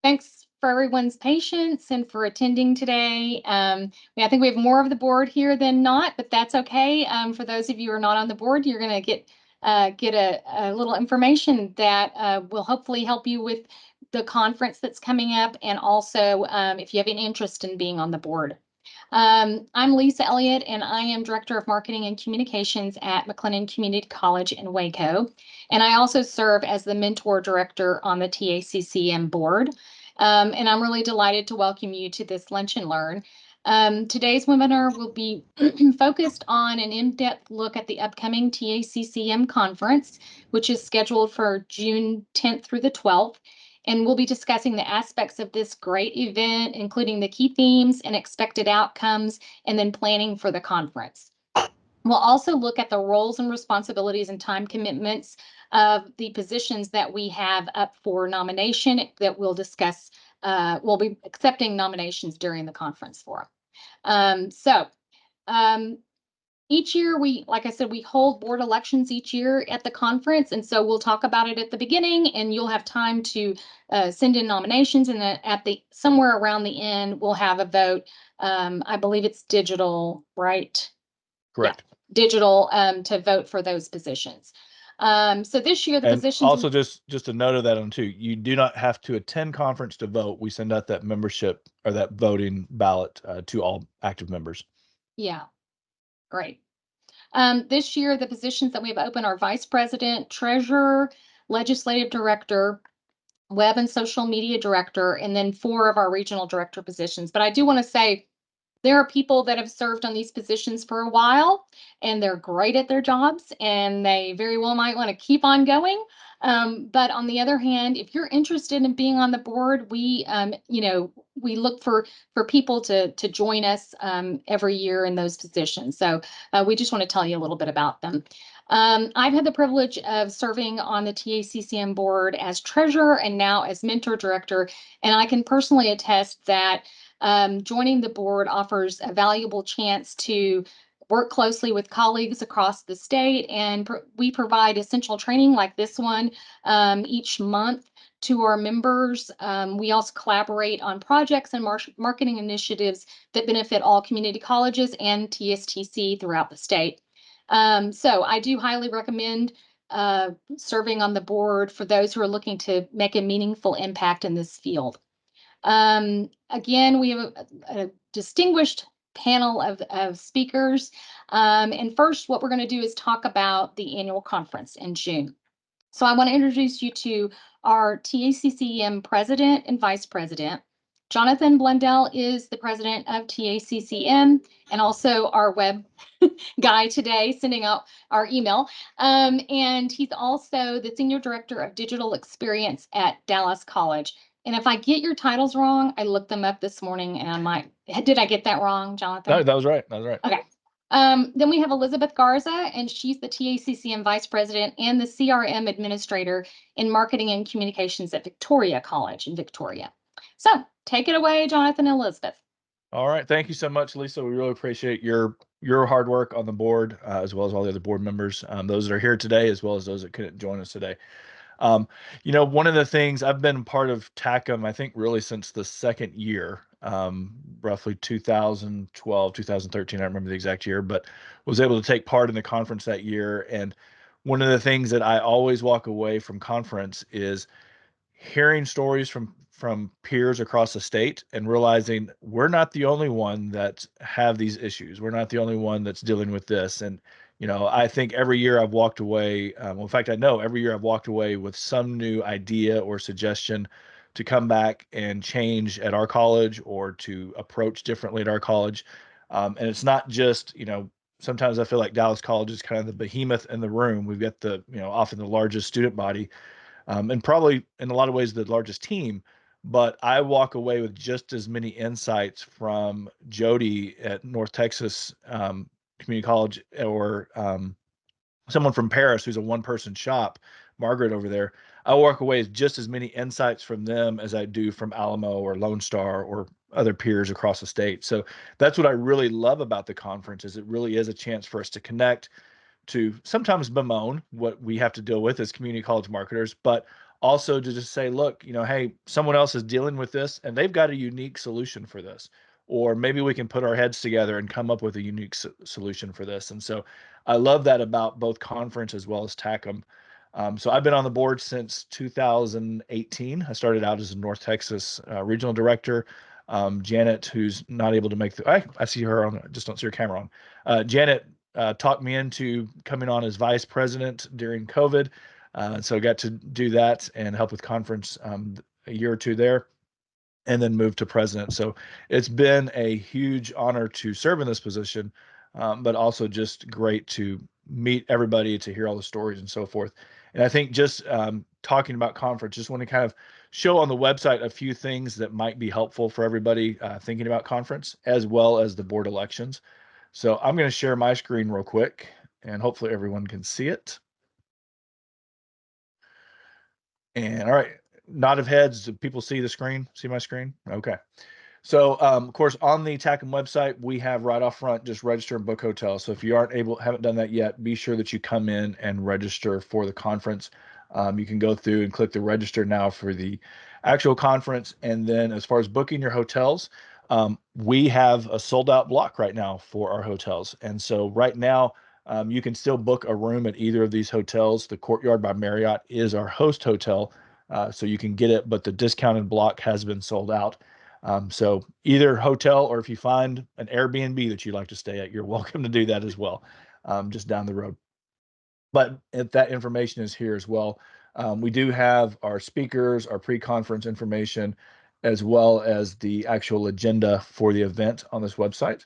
Thanks for everyone's patience and for attending today. I think we have more of the board here than not, but that's okay. For those of you who are not on the board, you're going to get a little information that will hopefully help you with the conference that's coming up, and also if you have any interest in being on the board. I'm Lisa Elliott, and I am Director of Marketing and Communications at McLennan Community College in Waco. And I also serve as the Mentor Director on the TACCM board. And I'm really delighted to welcome you to this Lunch and Learn. Today's webinar will be focused on an in-depth look at the upcoming TACCM conference, which is scheduled for June 10th through the 12th. And we'll be discussing the aspects of this great event, including the key themes and expected outcomes, and then planning for the conference. We'll also look at the roles and responsibilities and time commitments of the positions that we have up for nomination that we'll discuss. We'll be accepting nominations during the conference forum. Each year, like I said, we hold board elections each year at the conference. And so we'll talk about it at the beginning, and you'll have time to send in nominations. And then somewhere around the end, we'll have a vote. I believe it's digital, right? Correct. Yeah, digital to vote for those positions. So this year, the positions. Also, just a note of that on too, you do not have to attend conference to vote. We send out that membership or that voting ballot to all active members. Yeah. Great. This year, the positions that we have open are Vice President, Treasurer, Legislative Director, Web and Social Media Director, and then 4 of our regional director positions. But I do want to say there are people that have served on these positions for a while, and they're great at their jobs, and they very well might want to keep on going. But on the other hand, if you're interested in being on the board, we look for people to join us every year in those positions. So we just want to tell you a little bit about them. I've had the privilege of serving on the TACCM board as treasurer and now as mentor director, and I can personally attest that joining the board offers a valuable chance to work closely with colleagues across the state, and we provide essential training like this one each month to our members. We also collaborate on projects and marketing initiatives that benefit all community colleges and TSTC throughout the state. So I do highly recommend serving on the board for those who are looking to make a meaningful impact in this field. Again, we have a distinguished panel of speakers. And first, what we're going to do is talk about the annual conference in June. So I want to introduce you to our TACCM president and vice president. Jonathan Blundell is the president of TACCM and also our web guy today, sending out our email. And he's also the senior director of digital experience at Dallas College. And if I get your titles wrong, I looked them up this morning and did I get that wrong, Jonathan? No, that was right. That was right. Okay. Then we have Elizabeth Garza, and she's the TACCM Vice President and the CRM Administrator in Marketing and Communications at Victoria College in Victoria. So take it away, Jonathan and Elizabeth. All right. Thank you so much, Lisa. We really appreciate your hard work on the board, as well as all the other board members, those that are here today, as well as those that couldn't join us today. One of the things I've been part of TACCM, I think really since the second year, roughly 2012, 2013, I don't remember the exact year, but was able to take part in the conference that year. And one of the things that I always walk away from conference is hearing stories from peers across the state and realizing we're not the only one that have these issues. We're not the only one that's dealing with this. And I think every year I've walked away, in fact, I know every year I've walked away with some new idea or suggestion to come back and change at our college or to approach differently at our college. And it's not just, sometimes I feel like Dallas College is kind of the behemoth in the room. We've got often the largest student body, and probably in a lot of ways the largest team. But I walk away with just as many insights from Jody at North Texas Community College, or someone from Paris who's a one-person shop, Margaret over there. I walk away with just as many insights from them as I do from Alamo or Lone Star or other peers across the state. So that's what I really love about the conference, is it really is a chance for us to connect, to sometimes bemoan what we have to deal with as community college marketers, but Also to just say, look, hey, someone else is dealing with this and they've got a unique solution for this. Or maybe we can put our heads together and come up with a unique solution for this. And so I love that about both conference as well as TACCM. So I've been on the board since 2018. I started out as a North Texas regional director. Janet, who's not able to make I see her on, just don't see her camera on. Janet talked me into coming on as vice president during COVID. So I got to do that and help with conference a year or two there, and then moved to president. So it's been a huge honor to serve in this position, but also just great to meet everybody, to hear all the stories and so forth. And I think just talking about conference, just want to kind of show on the website a few things that might be helpful for everybody thinking about conference, as well as the board elections. So I'm going to share my screen real quick, and hopefully everyone can see it. And all right, nod of heads. Do people see the screen? See my screen? Okay. So, of course, on the TACCM website, we have right off front, just register and book hotels. So if you haven't done that yet, be sure that you come in and register for the conference. You can go through and click the register now for the actual conference. And then as far as booking your hotels, we have a sold out block right now for our hotels. And so right now, you can still book a room at either of these hotels. The Courtyard by Marriott is our host hotel, so you can get it, but the discounted block has been sold out. So either hotel, or if you find an Airbnb that you'd like to stay at, you're welcome to do that as well, just down the road. But if that information is here as well. We do have our speakers, our pre-conference information, as well as the actual agenda for the event on this website.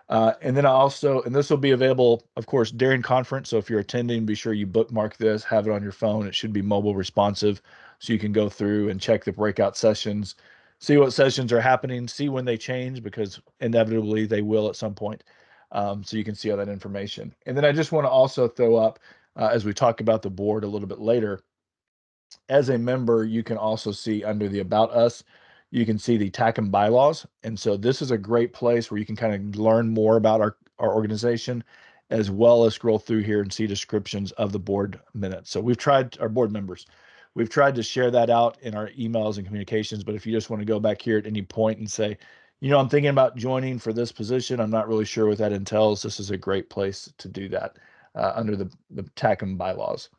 And then and this will be available, of course, during conference. So if you're attending, be sure you bookmark this, have it on your phone. It should be mobile responsive, so you can go through and check the breakout sessions, see what sessions are happening, see when they change, because inevitably they will at some point. So you can see all that information. And then I just want to also throw up, as we talk about the board a little bit later, as a member, you can also see under the About Us, you can see the TACCM bylaws. And so this is a great place where you can kind of learn more about our organization, as well as scroll through here and see descriptions of the board minutes. So our board members, we've tried to share that out in our emails and communications. But if you just want to go back here at any point and say, I'm thinking about joining for this position, I'm not really sure what that entails, this is a great place to do that under the TACCM bylaws.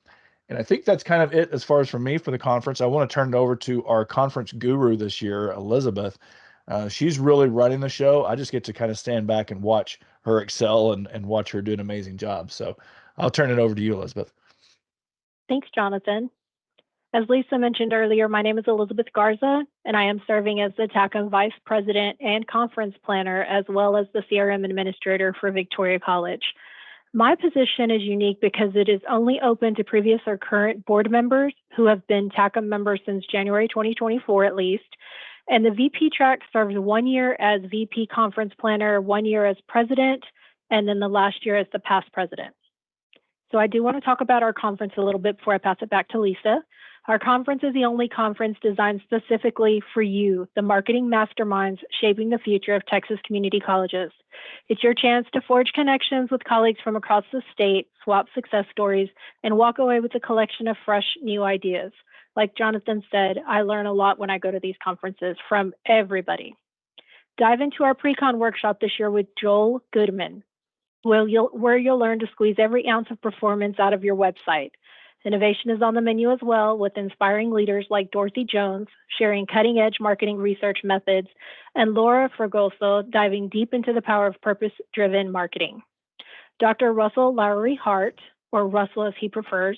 And I think that's kind of it as far as for me for the conference. I want to turn it over to our conference guru this year, Elizabeth. She's really running the show. I just get to kind of stand back and watch her excel and watch her do an amazing job. So I'll turn it over to you, Elizabeth. Thanks, Jonathan. As Lisa mentioned earlier, my name is Elizabeth Garza, and I am serving as the TACCM Vice President and Conference Planner, as well as the CRM Administrator for Victoria College. My position is unique because it is only open to previous or current board members who have been TACCM members since January 2024 at least. And the VP track serves 1 year as VP Conference Planner, 1 year as President, and then the last year as the past President. So I do want to talk about our conference a little bit before I pass it back to Lisa. Our conference is the only conference designed specifically for you, the marketing masterminds shaping the future of Texas community colleges. It's your chance to forge connections with colleagues from across the state, swap success stories, and walk away with a collection of fresh, new ideas. Like Jonathan said, I learn a lot when I go to these conferences from everybody. Dive into our pre-con workshop this year with Joel Goodman, where you'll learn to squeeze every ounce of performance out of your website. Innovation is on the menu as well, with inspiring leaders like Dorothy Jones sharing cutting-edge marketing research methods, and Laura Fregoso diving deep into the power of purpose-driven marketing. Dr. Russell Lowry Hart, or Russell as he prefers,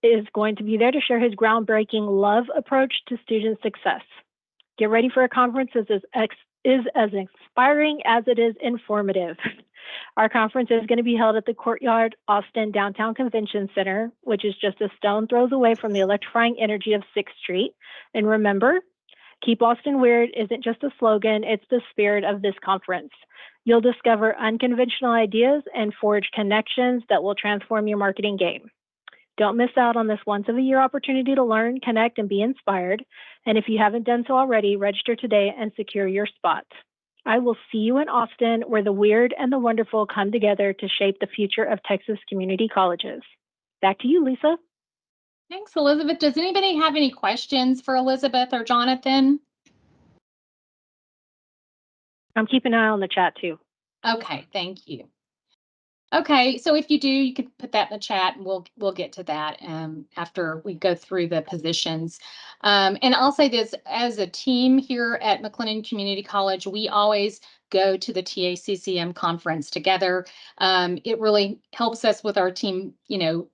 is going to be there to share his groundbreaking love approach to student success. Get ready for a conference that is as inspiring as it is informative. Our conference is going to be held at the Courtyard Austin Downtown Convention Center, which is just a stone throws away from the electrifying energy of 6th Street. And remember, Keep Austin Weird isn't just a slogan, it's the spirit of this conference. You'll discover unconventional ideas and forge connections that will transform your marketing game. Don't miss out on this once-a-year opportunity to learn, connect, and be inspired. And if you haven't done so already, register today and secure your spot. I will see you in Austin, where the weird and the wonderful come together to shape the future of Texas community colleges. Back to you, Lisa. Thanks, Elizabeth. Does anybody have any questions for Elizabeth or Jonathan? I'm keeping an eye on the chat too. Okay, thank you. Okay, so if you do, you could put that in the chat and we'll get to that after we go through the positions. And I'll say this, as a team here at McLennan Community College, we always go to the TACCM conference together. It really helps us with our team,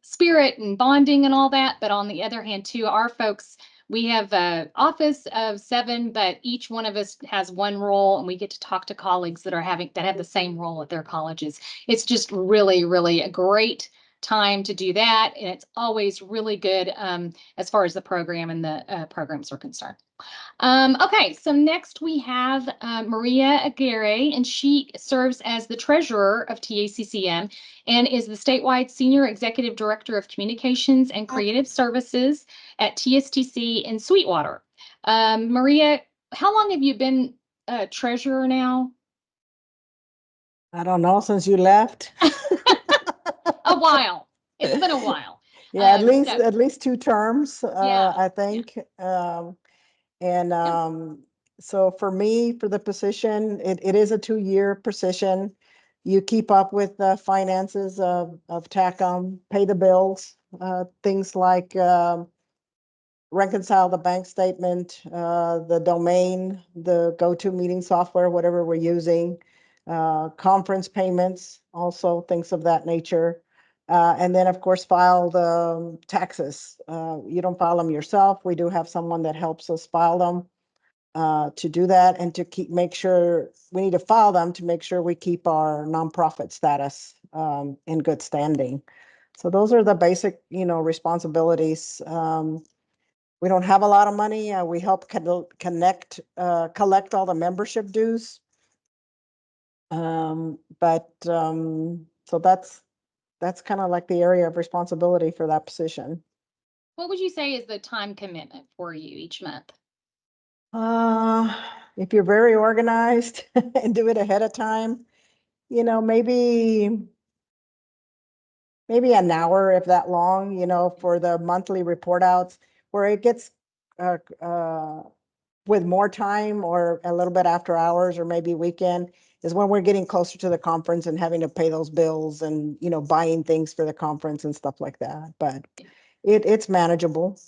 spirit and bonding and all that. But on the other hand, too, our folks, we have an office of 7, but each one of us has one role, and we get to talk to colleagues that have the same role at their colleges. It's just really, really a great time to do that. And it's always really good as far as the program and the programs are concerned. Okay, so next we have Maria Aguirre, and she serves as the treasurer of TACCM and is the statewide senior executive director of communications and creative services at TSTC in Sweetwater. Maria, how long have you been treasurer now? I don't know, since you left. A while. It's been a while. Yeah, So- at least 2 terms, Yeah, I think. So for me, for the position, it is a 2-year position. You keep up with the finances of TACCM, pay the bills, things like reconcile the bank statement, the domain, the GoToMeeting software, whatever we're using, conference payments, also things of that nature. And then, of course, file the taxes. You don't file them yourself. We do have someone that helps us file them to do that, and to make sure we need to file them to make sure we keep our nonprofit status in good standing. So those are the basic, responsibilities. We don't have a lot of money. We help collect all the membership dues. So that's kind of like the area of responsibility for that position. what would you say is the time commitment for you each month? If you're very organized and do it ahead of time, maybe an hour, if that long, for the monthly report outs, where it gets with more time or a little bit after hours or maybe weekend is when we're getting closer to the conference and having to pay those bills and, buying things for the conference and stuff like that. But it's manageable.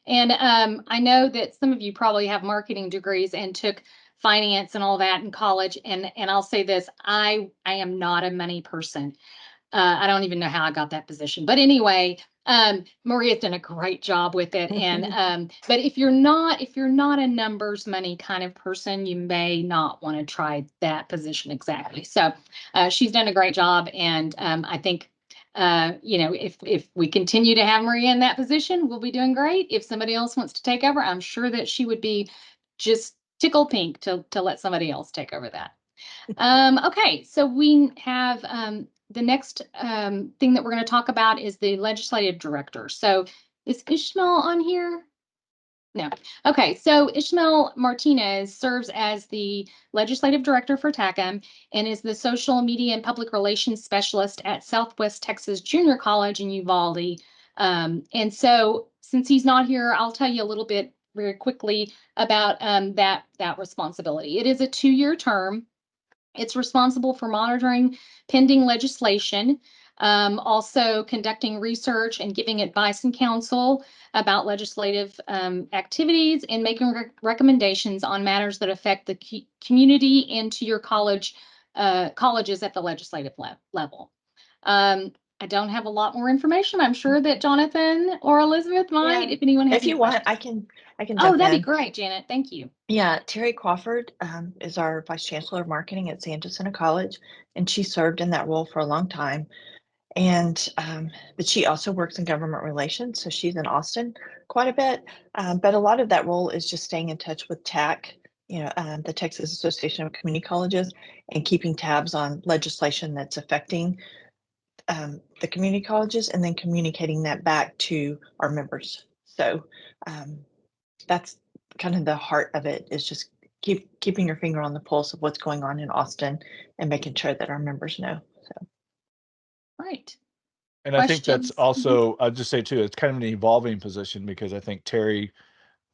And I know that some of you probably have marketing degrees and took finance and all that in college. And I'll say this, I am not a money person. I don't even know how I got that position. But anyway, Maria's done a great job with it. And but if you're not a numbers money kind of person, you may not want to try that position exactly. So she's done a great job. And I think if we continue to have Maria in that position, we'll be doing great. If somebody else wants to take over, I'm sure that she would be just tickle pink to let somebody else take over that. Okay, so we have the next thing that we're going to talk about is the legislative director. So is Ishmael on here? No. Okay, so Ishmael Martinez serves as the legislative director for TACCM and is the social media and public relations specialist at Southwest Texas Junior College in Uvalde. And so since he's not here, I'll tell you a little bit very quickly about that responsibility. It is a 2-year term. It's responsible for monitoring pending legislation, also conducting research and giving advice and counsel about legislative activities, and making recommendations on matters that affect the community and to your colleges at the legislative level. I don't have a lot more information. I'm sure that Jonathan or Elizabeth might, Yeah. if anyone has If you any want, questions. I can Oh, jump that'd be in. great, Janet. Thank you. Yeah, Terry Crawford is our Vice Chancellor of Marketing at Santa Cena College, and she served in that role for a long time. And but she also works in government relations, so she's in Austin quite a bit. But a lot of that role is just staying in touch with TAC, the Texas Association of Community Colleges, and keeping tabs on legislation that's affecting the community colleges, and then communicating that back to our members. So that's kind of the heart of it, is just keeping your finger on the pulse of what's going on in Austin and making sure that our members know. So Right. And I think that's questions? also, I'd just say too, it's kind of an evolving position because I think Terry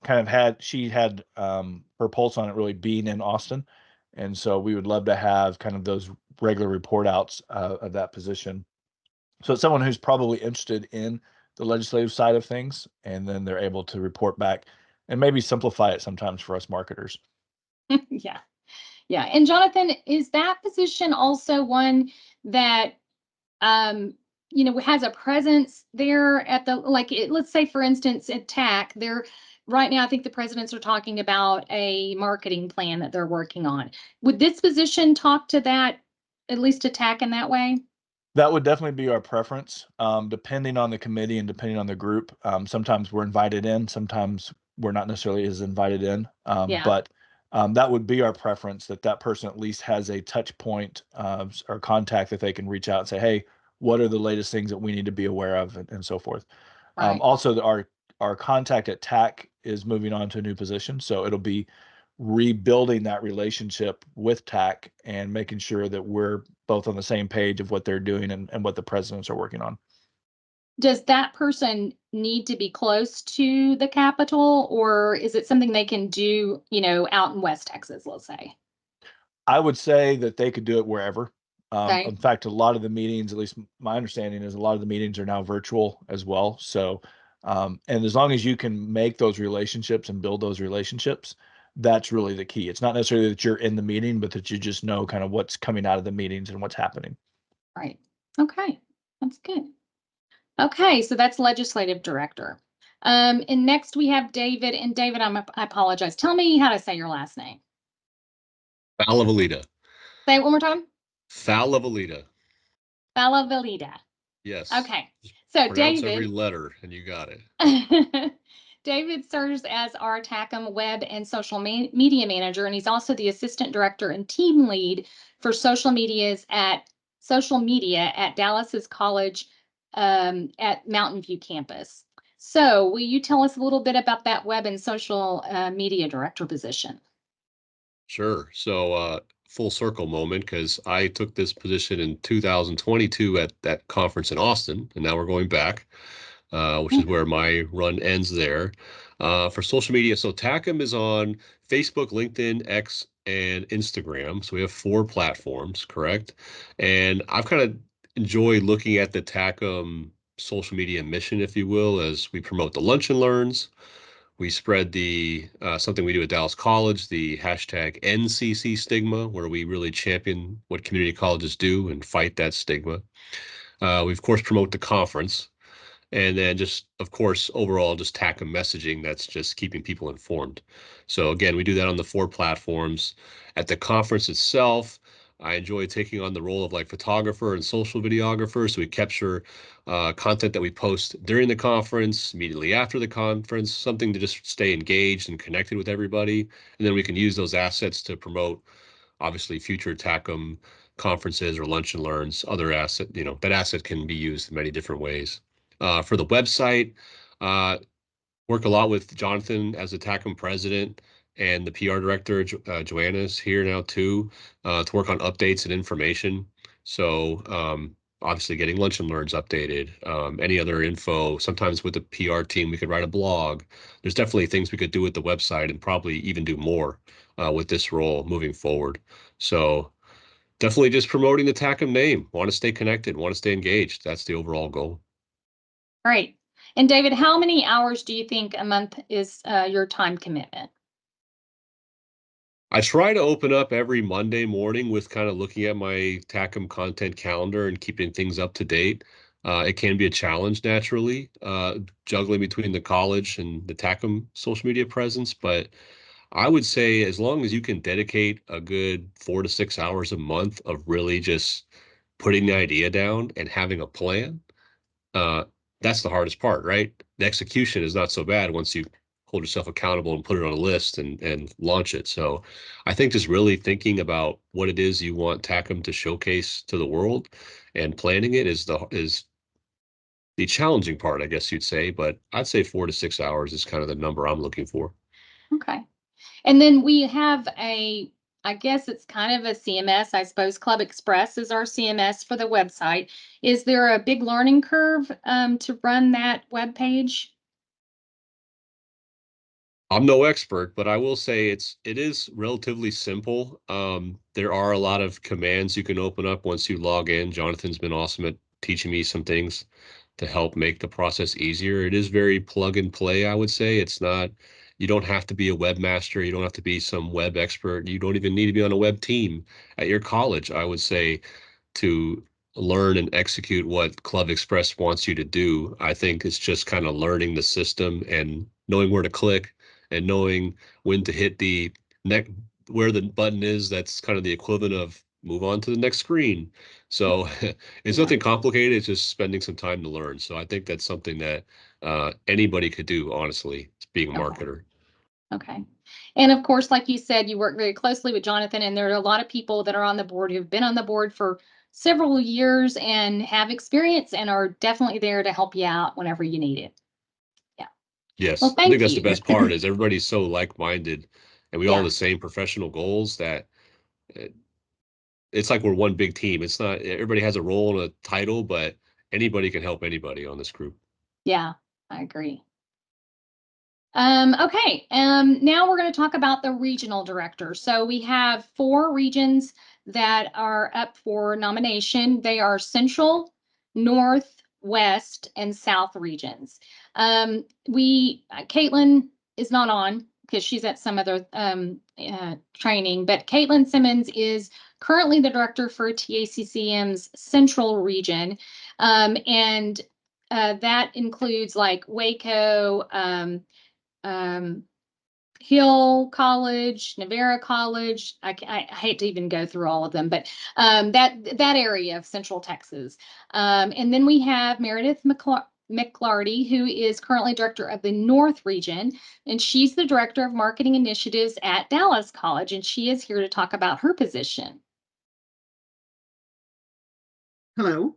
kind of had her pulse on it really being in Austin. And so we would love to have kind of those regular report outs of that position. So it's someone who's probably interested in the legislative side of things, and then they're able to report back and maybe simplify it sometimes for us marketers. Yeah. Yeah. And Jonathan, is that position also one that, um, has a presence there at the, like, let's say, for instance, at TAC, there, right now, I think the presidents are talking about a marketing plan that they're working on. Would this position talk to that, at least to TAC in that way? That would definitely be our preference, depending on the committee and depending on the group. Sometimes we're invited in, sometimes we're not necessarily as invited in. Yeah. But that would be our preference, that person at least has a touch point or contact that they can reach out and say, hey, what are the latest things that we need to be aware of, and so forth. Right. Also, our contact at TAC is moving on to a new position, so it'll be rebuilding that relationship with TAC and making sure that we're both on the same page of what they're doing and what the presidents are working on. Does that person need to be close to the Capitol, or is it something they can do, out in West Texas, let's say? I would say that they could do it wherever. Okay. In fact, a lot of the meetings, at least my understanding is a lot of the meetings are now virtual as well. So, and as long as you can make those relationships and build those relationships, that's really the key. It's not necessarily that you're in the meeting, but that you just know kind of what's coming out of the meetings and what's happening. Right. Okay. That's good. Okay. So that's legislative director. And next we have David. And David, I apologize. Tell me how to say your last name. Falavalita. Say it one more time. Falavalita. Valavalida. Yes. Okay. So Pronounce every David, letter and you got it. David serves as our TACCM web and social media manager, and he's also the assistant director and team lead for social media at Dallas's College at Mountain View campus. So will you tell us a little bit about that web and social media director position? Sure. So, full circle moment, because I took this position in 2022 at that conference in Austin, and now we're going back, which is where my run ends there. For social media, so TACCM is on Facebook, LinkedIn, X, and Instagram. So we have 4 platforms, correct? And I've kind of enjoyed looking at the TACCM social media mission, if you will, as we promote the lunch and learns. We spread the something we do at Dallas College, the hashtag NCC stigma, where we really champion what community colleges do and fight that stigma. We, of course, promote the conference. And then just, of course, overall, just TACCM messaging that's just keeping people informed. So again, we do that on the 4 platforms. At the conference itself, I enjoy taking on the role of like photographer and social videographer. So we capture content that we post during the conference, immediately after the conference, something to just stay engaged and connected with everybody. And then we can use those assets to promote, obviously, future TACCM conferences or lunch and learns. Other asset, that asset can be used in many different ways. For the website, uh, work a lot with Jonathan as the TACCM president and the PR director, Joanna's here now too, to work on updates and information. So obviously getting lunch and learns updated, any other info. Sometimes with the PR team, we could write a blog. There's definitely things we could do with the website and probably even do more with this role moving forward. So definitely just promoting the TACCM name. Want to stay connected, want to stay engaged. That's the overall goal. Great. And David, how many hours do you think a month is your time commitment? I try to open up every Monday morning with kind of looking at my TACCM content calendar and keeping things up to date. It can be a challenge naturally, juggling between the college and the TACCM social media presence. But I would say as long as you can dedicate a good 4 to 6 hours a month of really just putting the idea down and having a plan, uh, that's the hardest part, right? The execution is not so bad once you hold yourself accountable and put it on a list and launch it. So I think just really thinking about what it is you want TACCM to showcase to the world and planning it is the challenging part, I guess you'd say. But I'd say 4 to 6 hours is kind of the number I'm looking for. Okay. And then we have a I guess it's kind of a CMS. I suppose Club Express is our CMS for the website. Is there a big learning curve to run that web page? I'm no expert, but I will say it is relatively simple. There are a lot of commands you can open up once you log in. Jonathan's been awesome at teaching me some things to help make the process easier. It is very plug and play, I would say. It's not, you don't have to be a webmaster. You don't have to be some web expert. You don't even need to be on a web team at your college, I would say, to learn and execute what Club Express wants you to do. I think it's just kind of learning the system and knowing where to click and knowing when to hit the neck where the button is. That's kind of the equivalent of move on to the next screen. So it's Yeah. nothing complicated. It's just spending some time to learn. So I think that's something that anybody could do, honestly, being a Okay. marketer. Okay. And of course, like you said, you work very closely with Jonathan, and there are a lot of people that are on the board who've been on the board for several years and have experience and are definitely there to help you out whenever you need it. Yeah. Well, Yes, I think thank that's the you. best part is everybody's so like-minded and we all have Yeah. the same professional goals that it's like we're one big team. It's not everybody has a role and a title, but anybody can help anybody on this group. Yeah, I agree. Okay, now we're going to talk about the regional director. So we have 4 regions that are up for nomination. They are Central, North, West, and South regions. Caitlin is not on because she's at some other training, but Caitlin Simmons is currently the director for TACCM's Central region, and that includes like Waco, um, Hill College, Navarra College. I hate to even go through all of them, but that area of Central Texas. And then we have Meredith McLarty, who is currently director of the North region, and she's the director of marketing initiatives at Dallas College, and she is here to talk about her position. Hello.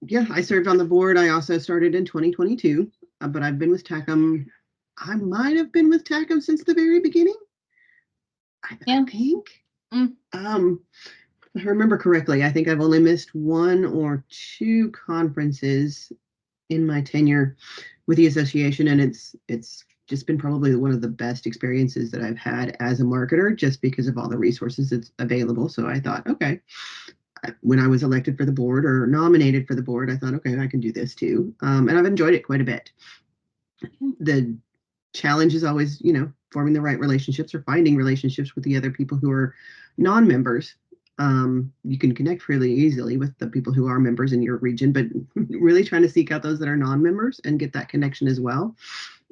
Yeah, I served on the board. I also started in 2022, but I've been with TACCM. I might have been with TACCM since the very beginning. I think. If I remember correctly, I think I've only missed 1 or 2 conferences in my tenure with the association, and it's just been probably one of the best experiences that I've had as a marketer, just because of all the resources that's available. So I thought, okay, when I was elected for the board or nominated for the board, I thought, okay, I can do this too. And I've enjoyed it quite a bit. The challenge is always, forming the right relationships or finding relationships with the other people who are non-members. You can connect really easily with the people who are members in your region, but really trying to seek out those that are non-members and get that connection as well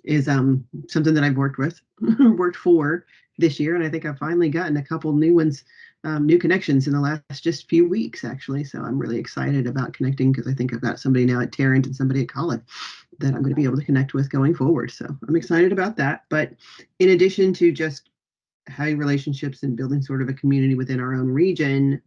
is something that I've worked for this year. And I think I've finally gotten a couple new ones, new connections in the last just few weeks, actually. So I'm really excited about connecting because I think I've got somebody now at Tarrant and somebody at College that I'm going to be able to connect with going forward. So I'm excited about that. But in addition to just having relationships and building sort of a community within our own region,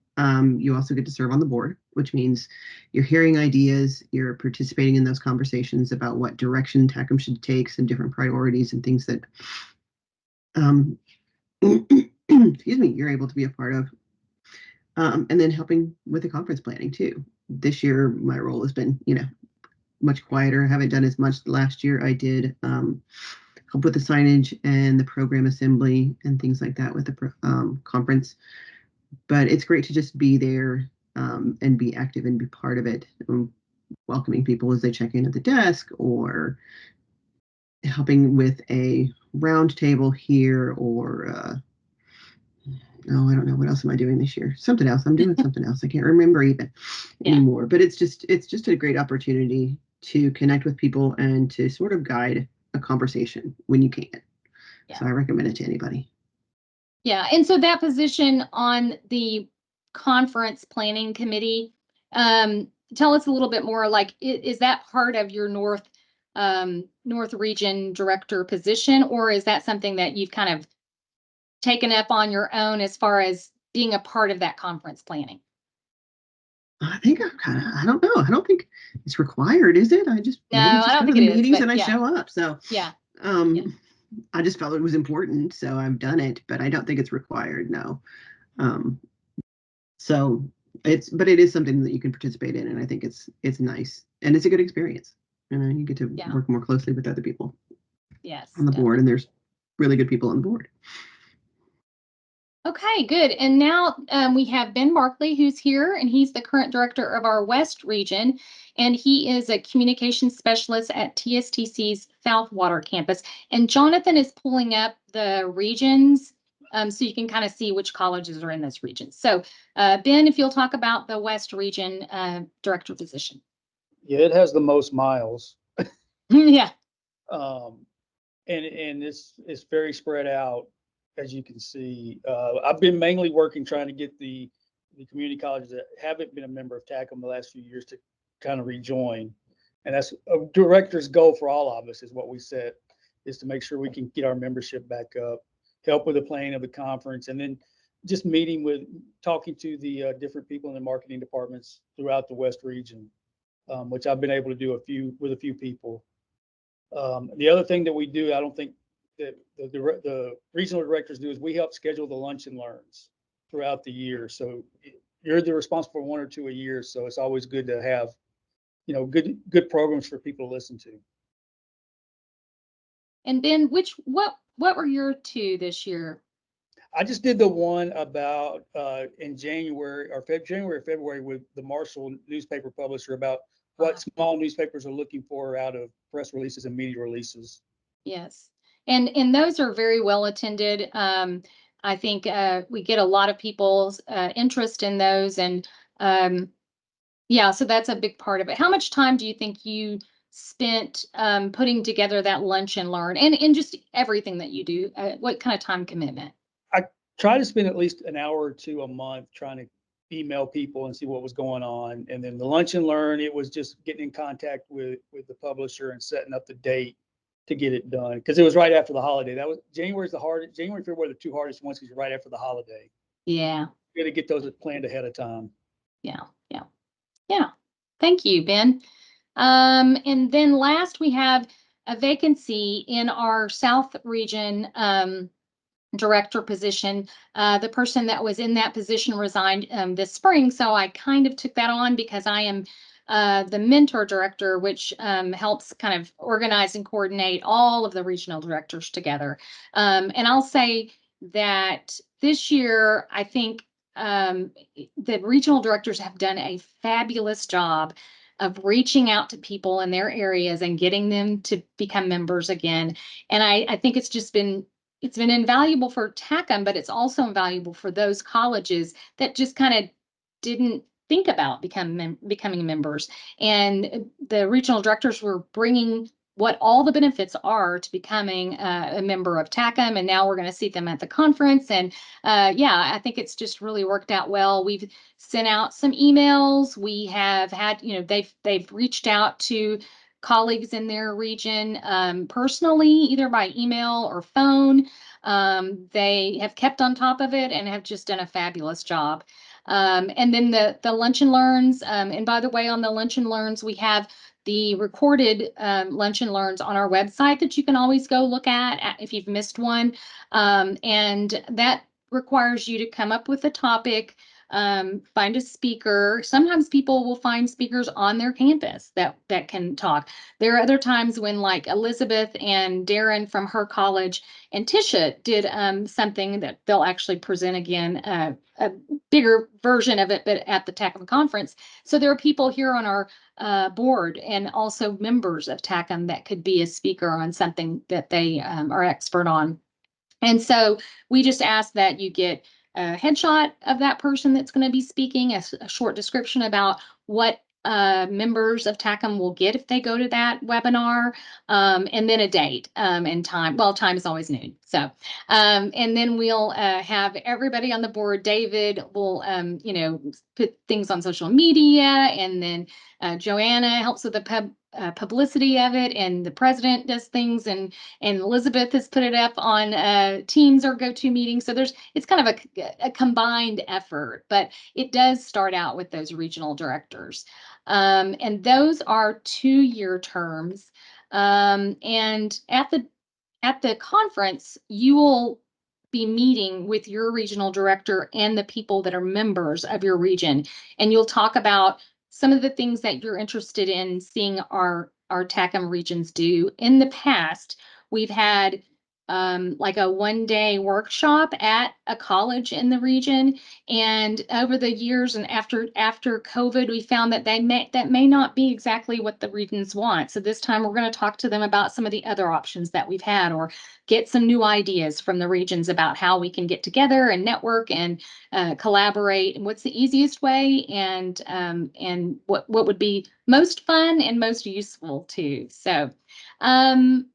you also get to serve on the board, which means you're hearing ideas, you're participating in those conversations about what direction TACCM should take, some different priorities and things that, excuse me, you're able to be a part of. And then helping with the conference planning too. This year, my role has been, much quieter. I haven't done as much. Last year I did help with the signage and the program assembly and things like that with the conference. But it's great to just be there and be active and be part of it, welcoming people as they check in at the desk or helping with a round table here or I don't know, what else am I doing this year? Something else. I'm doing something else. I can't remember even anymore. But it's just a great opportunity to connect with people and to sort of guide a conversation when you can. So I recommend it to anybody. Yeah, and so that position on the conference planning committee, tell us a little bit more, like, is that part of your North region director position, or is that something that you've kind of taken up on your own as far as being a part of that conference planning? I think I don't know. I don't think it's required, is it? I just No, I don't go to think the it is, meetings but and I yeah. show up. So Yeah. um Yeah. I just felt it was important, so I've done it, but I don't think it's required, no. Um, so but it is something that you can participate in, and I think it's nice and it's a good experience. You get to Yeah. work more closely with other people Yes. on the board, and there's really good people on the board. Okay, good. And now we have Ben Barkley, who's here, and he's the current director of our West region, and he is a communications specialist at TSTC's Southwater campus. And Jonathan is pulling up the regions so you can kind of see which colleges are in those regions. So Ben, if you'll talk about the West region director position. Yeah, it has the most miles. Yeah. And it's very spread out, as you can see. I've been mainly working trying to get the community colleges that haven't been a member of TACCM the last few years to kind of rejoin. And that's a director's goal for all of us, is what we set, is to make sure we can get our membership back up, help with the planning of the conference, and then just talking to the different people in the marketing departments throughout the West region, which I've been able to do with a few people. The other thing that we do, I don't think that the regional directors do, is we help schedule the lunch and learns throughout the year. So you're responsible for one or two a year. So it's always good to have, good programs for people to listen to. And Ben, what were your two this year? I just did the one about in January or February with the Marshall newspaper publisher about what small newspapers are looking for out of press releases and media releases. Yes. And those are very well attended. I think we get a lot of people's interest in those. And yeah, so that's a big part of it. How much time do you think you spent putting together that lunch and learn and just everything that you do? What kind of time commitment? I try to spend at least an hour or two a month trying to email people and see what was going on. And then the lunch and learn, it was just getting in contact with the publisher and setting up the date to get it done, because it was right after the holiday. That was January, February, the two hardest ones, because you're right after the holiday. Yeah. You got to get those planned ahead of time. Yeah. Yeah. Yeah. Thank you, Ben. And then last we have a vacancy in our South region director position. The person that was in that position resigned this spring, so I kind of took that on because I am the mentor director, which helps kind of organize and coordinate all of the regional directors together. And I'll say that this year, I think the regional directors have done a fabulous job of reaching out to people in their areas and getting them to become members again. And I think it's been invaluable for TACCM, but it's also invaluable for those colleges that just kind of didn't think about becoming members. And the regional directors were bringing what all the benefits are to becoming a member of TACCM, and now we're going to see them at the conference. And yeah, I think it's just really worked out well. We've sent out some emails. We have had, they've reached out to colleagues in their region personally, either by email or phone. They have kept on top of it and have just done a fabulous job. And then the lunch and learns. And by the way, on the lunch and learns, we have the recorded lunch and learns on our website that you can always go look at if you've missed one. And that requires you to come up with a topic, find a speaker. Sometimes people will find speakers on their campus that can talk. There are other times when, like, Elizabeth and Darren from her college and Tisha did something that they'll actually present again, a bigger version of it, but at the TACCM conference. So there are people here on our board and also members of TACCM that could be a speaker on something that they are expert on. And so we just ask that you get a headshot of that person that's going to be speaking, a short description about what members of TACCM will get if they go to that webinar, and then a date and time. Well, time is always noon. So, and then we'll have everybody on the board. David will, put things on social media, and then Joanna helps with the publicity of it, and the president does things, and Elizabeth has put it up on Teams or GoToMeeting. So it's kind of a combined effort, but it does start out with those regional directors. And those are 2-year terms. And at the at the conference, you will be meeting with your regional director and the people that are members of your region. And you'll talk about some of the things that you're interested in seeing our TACCM regions do. In the past, we've had like a one-day workshop at a college in the region. And over the years and after COVID, we found that that may not be exactly what the regions want. So this time we're going to talk to them about some of the other options that we've had, or get some new ideas from the regions about how we can get together and network and collaborate, and what's the easiest way, and what would be most fun and most useful too. So